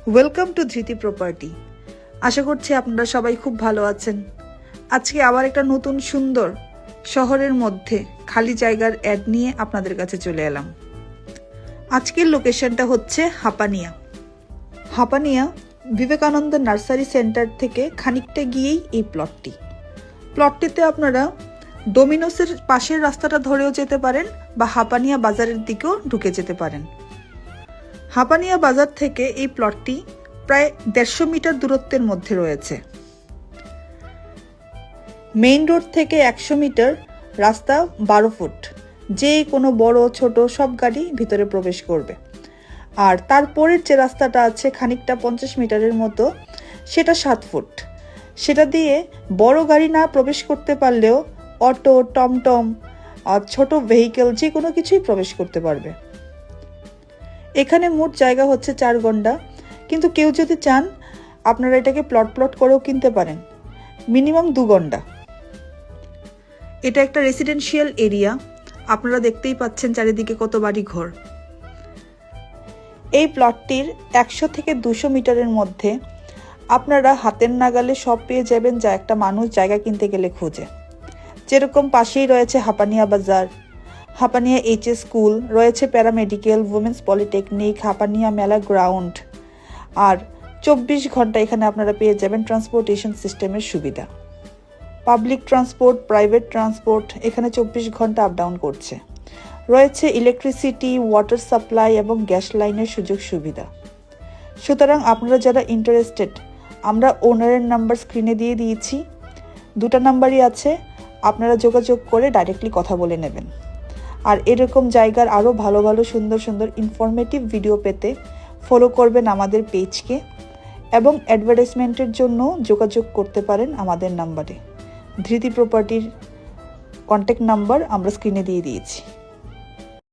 Welcome to Dhriti property. আশা করছি আপনারা সবাই খুব ভালো আছেন। আজকে আবার একটা নতুন সুন্দর শহরের মধ্যে খালি জায়গার অ্যাড নিয়ে আপনাদের কাছে চলে এলাম। আজকের লোকেশনটা হচ্ছে হাপানিয়া। হাপানিয়া বিবেকানন্দ নার্সারি সেন্টার থেকে খানিকটা গিয়েই এই প্লটটিতে আপনারা ডোমিনোসের পাশের রাস্তাটা ধরেও যেতে পারেন বা হাপানিয়া বাজারের দিকেও ঢুকে যেতে পারেন। হাপানিয়া বাজার থেকে এই প্লটটি প্রায় 150 মিটার দূরত্বের মধ্যে রয়েছে। মেইন রোড থেকে 100 মিটার রাস্তা 12 ফুট, যে কোনো বড় ছোট সব গাড়ি ভিতরে প্রবেশ করবে। আর তারপরের যে রাস্তাটা আছে খানিকটা 50 মিটারের মতো, সেটা 7 ফুট। সেটা দিয়ে বড় গাড়ি না প্রবেশ করতে পারলেও অটো, টমটম আর ছোট ভেহিকেল যে কোনো কিছুই প্রবেশ করতে পারবে। এখানে মোট জায়গা হচ্ছে 4 গন্ডা, কিন্তু কেউ যদি চান আপনারা এটাকে প্লট করেও কিনতে পারেন, মিনিমাম 2 গন্ডা। এটা একটা রেসিডেন্সিয়াল এরিয়া, আপনারা দেখতেই পাচ্ছেন চারিদিকে কত বাড়ি ঘর। এই প্লটটির 100 থেকে 200 মিটারের মধ্যে আপনারা হাতের নাগালে সব পেয়ে যাবেন যা একটা মানুষ জায়গা কিনতে গেলে খোঁজে। যেরকম পাশেই রয়েছে হাপানিয়া বাজার, হাপানিয়া এইচএস স্কুল, রয়েছে প্যারামেডিকেল, উমেন্স পলিটেকনিক, হাপানিয়া মেলা গ্রাউন্ড, আর 24 ঘন্টা এখানে আপনারা পেয়ে যাবেন ট্রান্সপোর্টেশন সিস্টেমের সুবিধা। পাবলিক ট্রান্সপোর্ট, প্রাইভেট ট্রান্সপোর্ট এখানে 24 ঘন্টা আপ ডাউন করছে। রয়েছে ইলেকট্রিসিটি, ওয়াটার সাপ্লাই এবং গ্যাস লাইনের সুযোগ সুবিধা। সুতরাং আপনারা যারা ইন্টারেস্টেড, আমরা ওনারের নাম্বার স্ক্রিনে দিয়ে দিয়েছি, 2টা নাম্বারই আছে, আপনারা যোগাযোগ করে ডাইরেক্টলি কথা বলে নেবেন। আর এরকম জায়গার আরও ভালো ভালো সুন্দর সুন্দর ইনফরমেটিভ ভিডিও পেতে ফলো করবেন আমাদের পেজকে, এবং অ্যাডভার্টাইজমেন্টের জন্য যোগাযোগ করতে পারেন আমাদের নাম্বারে। ধৃতি প্রপার্টির কন্ট্যাক্ট নাম্বার আমরা স্ক্রিনে দিয়ে দিয়েছি।